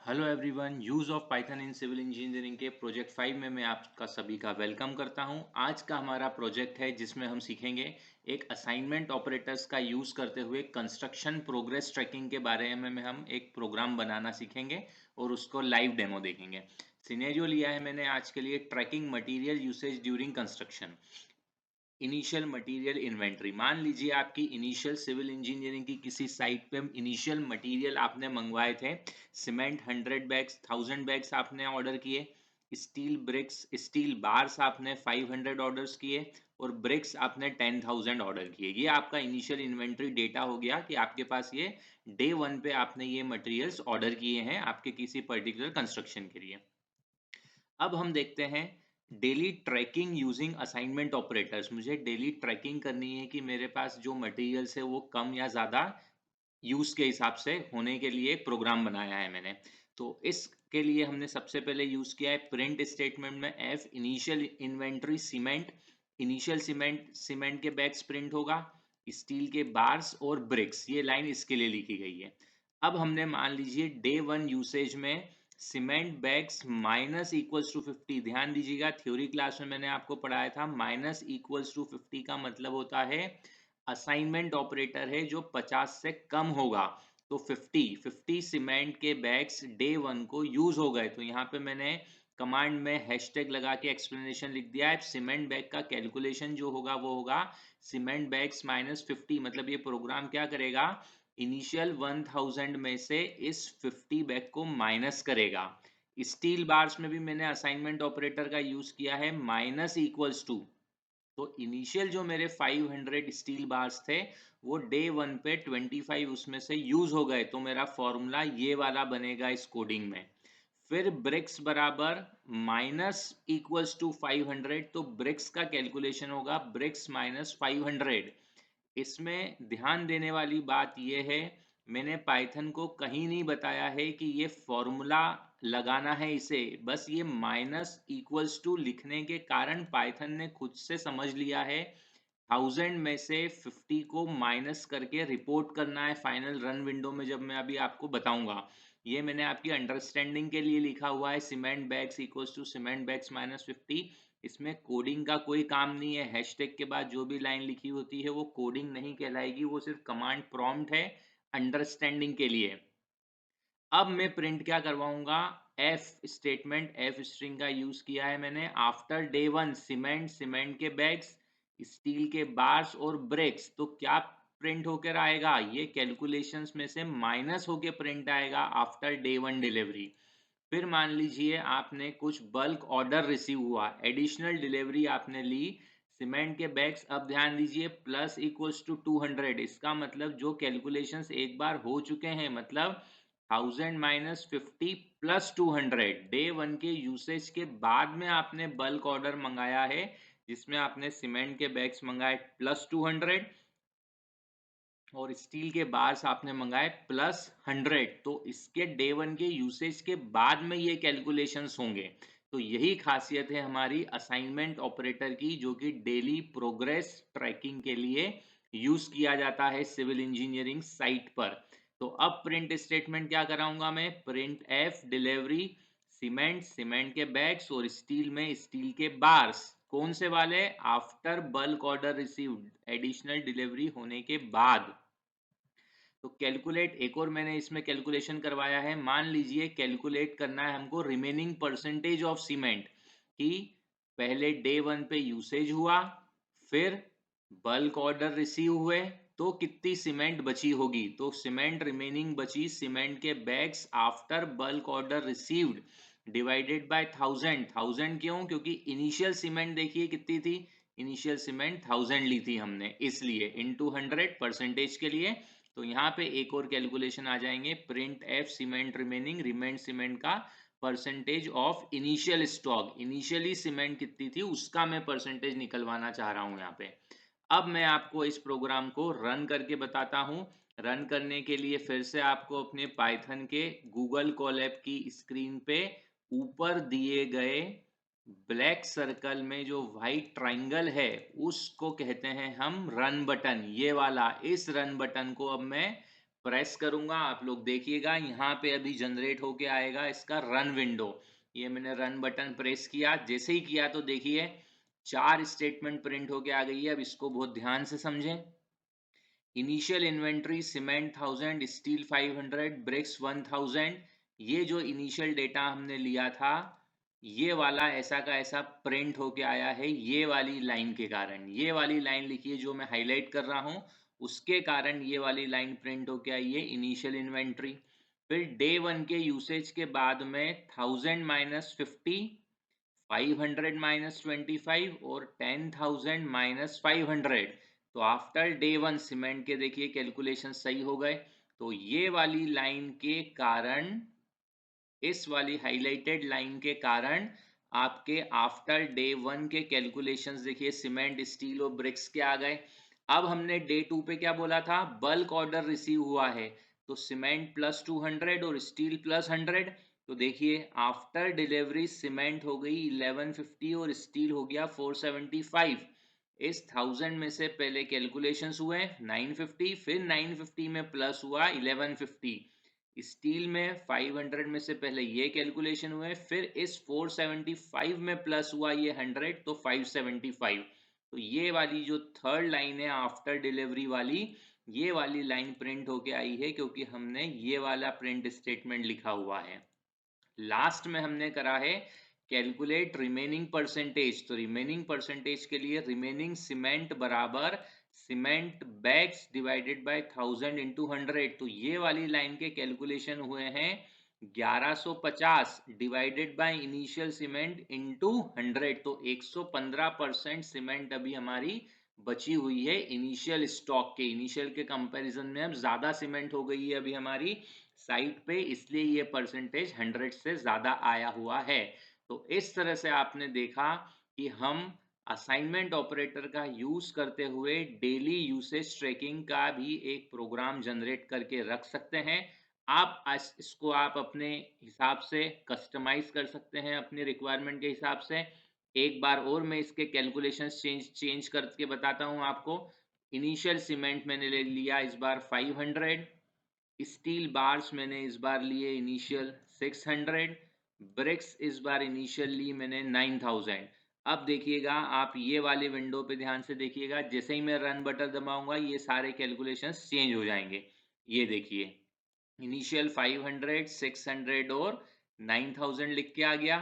Hello everyone, use of Python in civil engineering के project 5 में मैं आपका सभी का वेलकम करता हूं। आज का हमारा प्रोजेक्ट है जिसमें हम सीखेंगे एक असाइनमेंट ऑपरेटर्स का यूज़ करते हुए कंस्ट्रक्शन प्रोग्रेस ट्रैकिंग के बारे में हम एक प्रोग्राम बनाना सीखेंगे और उसको लाइव डेमो देखेंगे। सिनेरियो लिया है मैंने आज के लिए tracking material usage during construction. Initial material inventory, मान लीजिए आपकी इनिशियल सिविल इंजीनियरिंग की किसी साइट पे इनिशियल मटेरियल आपने मंगवाए थे। सीमेंट 100 बैग्स 1000 बैग्स आपने ऑर्डर किए। स्टील ब्रिक्स स्टील बार्स आपने 500 ऑर्डर्स किए और ब्रिक्स आपने 10,000 ऑर्डर किए। ये आपका इनिशियल इन्वेंट्री डेटा हो गया कि आपके पास ये डे 1 पे आपने ये मटेरियल्स ऑर्डर किए हैं आपके किसी पर्टिकुलर कंस्ट्रक्शन के लिए। अब हम देखते हैं daily tracking using assignment operators. मुझे डेली ट्रैकिंग करनी है कि मेरे पास जो मटेरियल्स है वो कम या ज़्यादा यूज़ के हिसाब से होने के लिए एक प्रोग्राम बनाया है मैंने। तो इसके लिए हमने सबसे पहले यूज़ किया है प्रिंट स्टेटमेंट में F initial inventory cement. Initial cement cement के बैग्स प्रिंट होगा, स्टील के बार्स और ब्रिक्स, ये लाइन इसके लिए लिखी गई है। अब हमने मान लीजिए डे 1 यूसेज में cement bags minus equals to 50। ध्यान दीजिएगा, थ्योरी क्लास में मैंने आपको पढ़ाया था माइनस इक्वल्स टू 50 का मतलब होता है असाइनमेंट ऑपरेटर है जो 50 से कम होगा। तो 50 सीमेंट के बैग्स डे 1 को यूज हो गए। तो यहाँ पे मैंने कमांड में हैशटैग लगा के एक्सप्लेनेशन लिख दिया है। सीमेंट बैग का कैलकुलेशन जो होगा वो होगा सीमेंट बैग्स माइनस 50। मतलब ये प्रोग्राम क्या करेगा, इनिशियल 1000 में से इस 50 बैग को माइनस करेगा। स्टील बार्स में भी मैंने असाइनमेंट ऑपरेटर का यूज किया है माइनस इक्वल्स टू। तो इनिशियल जो मेरे 500 स्टील बार्स थे वो डे 1 पे 25 उसमें से यूज हो गए। तो मेरा फॉर्मूला ये वाला बनेगा इस कोडिंग में। फिर ब्रिक्स बराबर माइनस इक्वल्स टू 500। तो ब्रिक्स का कैलकुलेशन होगा ब्रिक्स माइनस 500। इसमें ध्यान देने वाली बात यह है, मैंने पाइथन को कहीं नहीं बताया है कि ये फॉर्मूला लगाना है इसे। बस ये माइनस इक्वल्स टू लिखने के कारण पाइथन ने खुद से समझ लिया है 1000 में से 50 को माइनस करके रिपोर्ट करना है फाइनल रन विंडो में, जब मैं अभी आपको बताऊंगा। ये मैंने आपकी अंडरस्टैंडिंग के लिए लिखा हुआ है cement bags equals to cement bags minus 50। इसमें कोडिंग का कोई काम नहीं है। हैशटैग के बाद जो भी लाइन लिखी होती है वो कोडिंग नहीं कहलाएगी, वो सिर्फ कमांड प्रॉम्प्ट है अंडरस्टैंडिंग के लिए। अब मैं प्रिंट क्या करवाऊंगा, एफ स्टेटमेंट, एफ स्ट्रिंग का यूज किया है मैंने। आफ्टर डे 1 सीमेंट सीमेंट के बैग्स स्टील के बार्स और ब्रेक्स। तो क्या प्रिंट होकर आएगा, ये कैलकुलेशंस में से माइनस होके प्रिंट आएगा आफ्टर डे 1 डिलीवरी। फिर मान लीजिए आपने कुछ बल्क ऑर्डर रिसीव हुआ, एडिशनल डिलीवरी आपने ली सीमेंट के बैग्स। अब ध्यान दीजिए प्लस इक्वल्स टू 200। इसका मतलब जो कैलकुलेशंस एक बार हो चुके हैं, मतलब 1000 माइनस 50 प्लस 200, डे 1 के यूसेज के बाद में आपने बल्क ऑर्डर मंगाया है जिसमें आपने सीमेंट के बैग्स मंगाए प्लस 200 और स्टील के बार्स आपने मंगाए प्लस 100। तो इसके डे 1 के यूसेज के बाद में ये कैलकुलेशंस होंगे। तो यही खासियत है हमारी असाइनमेंट ऑपरेटर की, जो कि डेली प्रोग्रेस ट्रैकिंग के लिए यूज किया जाता है सिविल इंजीनियरिंग साइट पर। तो अब प्रिंट स्टेटमेंट क्या कराऊंगा मैं, print F delivery cement cement के बैग्स और स्टील में स्टील के बार्स। कौन से वाले, after bulk order received, additional delivery होने के बाद। तो कैलकुलेट, एक और मैंने इसमें कैलकुलेशन करवाया है। मान लीजिए कैलकुलेट करना है हमको रिमेनिंग परसेंटेज ऑफ सीमेंट, कि पहले डे 1 पे यूसेज हुआ, फिर बल्क ऑर्डर रिसीव हुए, तो कितनी सीमेंट बची होगी। तो सीमेंट रिमेनिंग बची सीमेंट के bags after bulk order received divided by 1000। 1000 क्यों, क्योंकि इनिशियल सीमेंट देखिए कितनी थी, इनिशियल सीमेंट 1000 ली थी हमने, इसलिए इनटू 100 परसेंटेज के लिए। तो यहाँ पे एक और कैलकुलेशन आ जाएंगे, print F cement remaining, remained cement का percentage of initial stock, initially cement कितनी थी उसका मैं परसेंटेज निकलवाना चाह रहा हूँ यहाँ पे। अब मैं आपको इस प्रोग्राम को रन करके बताता हूँ। रन करने के लिए फिर से आपको अपने पाइथन के गूगल कोलैब की स्क्रीन पे ऊपर दिए गए ब्लैक सर्कल में जो व्हाइट ट्राइंगल है उसको कहते हैं हम रन बटन, ये वाला। इस रन बटन को अब मैं प्रेस करूंगा, आप लोग देखिएगा यहाँ पे अभी जनरेट होके आएगा इसका रन विंडो। ये मैंने रन बटन प्रेस किया, जैसे ही किया तो देखिए 4 स्टेटमेंट प्रिंट होके आ गई है। अब इसको बहुत ध्यान से समझें। Initial inventory cement 1000, steel 500, bricks 1000। ये जो इनिशियल डेटा हमने लिया था, ये वाला ऐसा का ऐसा प्रिंट होके आया है ये वाली लाइन के कारण। ये वाली लाइन लिखिए जो मैं हाईलाइट कर रहा हूं, उसके कारण ये वाली लाइन प्रिंट होके आई है इनिशियल इन्वेंट्री। फिर डे 1 के यूसेज के बाद में 1000 माइनस 50, 500 माइनस 25 और 10,000 माइनस 500। तो आफ्टर डे 1 सीमेंट के देखिए कैलकुलेशन सही हो गए। तो ये वाली लाइन के कारण, इस वाली हाईलाइटेड लाइन के कारण आपके आफ्टर डे 1 के कैलकुलेशंस देखिए सीमेंट, स्टील और ब्रिक्स के आ गए। अब हमने डे 2 पे क्या बोला था, बल्क ऑर्डर रिसीव हुआ है, तो सीमेंट प्लस 200 और स्टील प्लस 100। तो देखिए आफ्टर डिलीवरी सीमेंट हो गई 1150 और स्टील हो गया 475। इस 1000 में से पहले कैलकुलेशंस हुए 950, फिर 950 में प्लस हुआ 1150। स्टील में 500 में से पहले ये कैलकुलेशन हुए, फिर इस 475 में प्लस हुआ ये 100, तो 575। तो ये वाली जो थर्ड लाइन है आफ्टर डिलीवरी वाली, ये वाली लाइन प्रिंट होके आई है क्योंकि हमने ये वाला प्रिंट स्टेटमेंट लिखा हुआ है। लास्ट में हमने करा है कैलकुलेट रिमेनिंग परसेंटेज। तो रिमेनिंग परसेंटेज के लिए रिमेनिंग सीमेंट बराबर cement bags divided by 1000 into 100। तो ये वाली लाइन के कैलकुलेशन हुए हैं 1150 divided by initial cement into 100। तो 115% सीमेंट अभी हमारी बची हुई है इनिशियल स्टॉक के। इनिशियल के कंपैरिजन में अब ज्यादा सीमेंट हो गई है अभी हमारी साइट पे, इसलिए ये परसेंटेज 100 से ज्यादा आया हुआ है। तो इस तरह से आपने देखा कि हम असाइनमेंट ऑपरेटर का यूज करते हुए डेली यूसेज ट्रैकिंग का भी एक प्रोग्राम जनरेट करके रख सकते हैं। आप इसको आप अपने हिसाब से कस्टमाइज कर सकते हैं अपने रिक्वायरमेंट के हिसाब से। एक बार और मैं इसके कैलकुलेशंस चेंज करके बताता हूं आपको। इनिशियल सीमेंट मैंने ले लिया इस बार 500, स्टील बार्स मैंने इस बार लिए इनिशियल 600, ब्रिक्स इस बार इनिशियल ली मैंने 9000। अब देखिएगा आप ये वाले विंडो पे ध्यान से देखिएगा, जैसे ही मैं रन बटन दबाऊंगा ये सारे कैलकुलेशंस चेंज हो जाएंगे। ये देखिए इनिशियल 500, 600 और 9000 लिख के आ गया।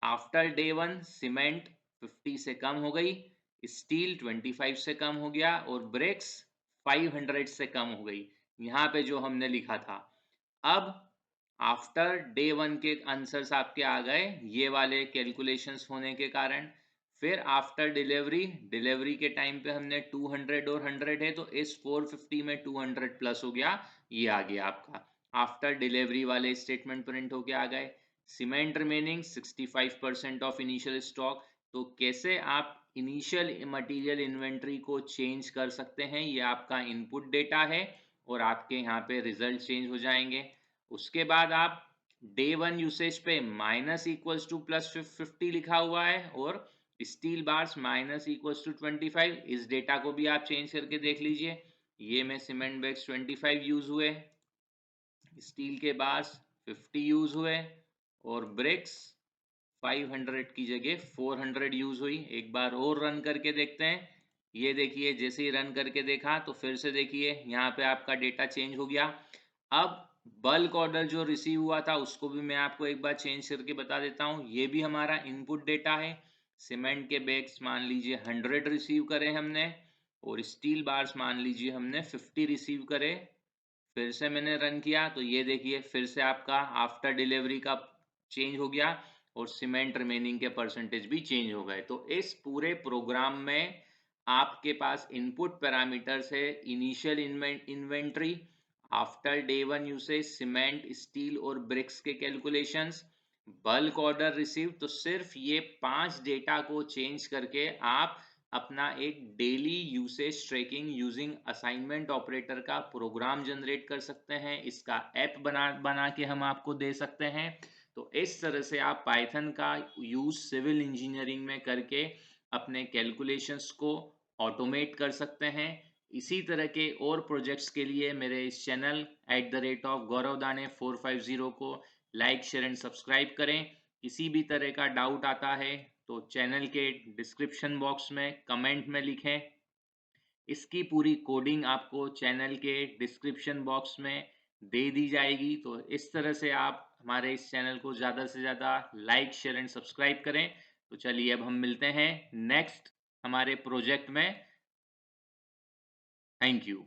आफ्टर डे 1 सीमेंट 50 से कम हो गई, स्टील 25 से कम हो गया और ब्रिक्स 500 से कम हो गई, यहाँ पे जो हमने लिखा था। अब आफ्टर डे 1 के आंसर्स आपके आ गए ये वाले कैलकुलेशंस होने के कारण। फिर आफ्टर डिलीवरी, डिलीवरी के टाइम पे हमने 200 और 100 है, तो इस 450 में 200 प्लस हो गया, ये आ गया आपका। आफ्टर डिलीवरी वाले स्टेटमेंट प्रिंट होके आ गए। Cement remaining 65% of initial stock. तो कैसे आप इनिशियल मटेरियल इन्वेंट्री को चेंज कर सकते हैं, ये आपका इनपुट डेटा है और आपके यहाँ पे रिजल्ट चेंज हो जाएंगे। उसके बाद आप डे 1 यूसेज पे माइनस इक्वल्स टू प्लस 50 लिखा हुआ है और steel bars minus equals to 25। इस डेटा को भी आप चेंज करके देख लीजिए। ये में सीमेंट बैग्स 25 यूज हुए, स्टील के बार्स 50 यूज हुए और ब्रिक्स 500 की जगह 400 यूज हुई। एक बार और रन करके देखते हैं। ये देखिए जैसे ही रन करके देखा तो फिर से देखिए यहाँ पे आपका डेटा चेंज हो गया। अब बल्क ऑर्डर जो रिसीव हुआ था उसको भी मैं आपको एक बार चेंज करके बता देता हूँ। ये भी हमारा इनपुट डेटा है। सीमेंट के बैग्स मान लीजिए 100 रिसीव करे हमने और स्टील बार्स मान लीजिए हमने 50 रिसीव करे। फिर से मैंने रन किया तो ये देखिए फिर से आपका आफ्टर डिलीवरी का चेंज हो गया और सीमेंट रिमेनिंग के परसेंटेज भी चेंज हो गए। तो इस पूरे प्रोग्राम में आपके पास इनपुट पैरामीटर्स है initial inventory, after day 1 usage cement, steel और ब्रिक्स के कैलकुलेशंस, बल्क ऑर्डर रिसीव। तो सिर्फ ये 5 डेटा को चेंज करके आप अपना एक daily usage tracking using assignment operator का प्रोग्राम जनरेट कर सकते हैं। इसका ऐप बना के हम आपको दे सकते हैं। तो इस तरह से आप पाइथन का यूज सिविल इंजीनियरिंग में करके अपने कैलकुलेशंस को ऑटोमेट कर सकते हैं। इसी तरह के और प्रोजेक्ट्स के लिए मेरे इस चैनल @गौरव दाने 450 को लाइक शेयर एंड सब्सक्राइब करें। किसी भी तरह का डाउट आता है तो चैनल के डिस्क्रिप्शन बॉक्स में कमेंट में लिखें। इसकी पूरी कोडिंग आपको चैनल के डिस्क्रिप्शन बॉक्स में दे दी जाएगी। तो इस तरह से आप हमारे इस चैनल को ज़्यादा से ज़्यादा लाइक शेयर एंड सब्सक्राइब करें। तो चलिए अब हम मिलते हैं नेक्स्ट हमारे प्रोजेक्ट में। Thank you.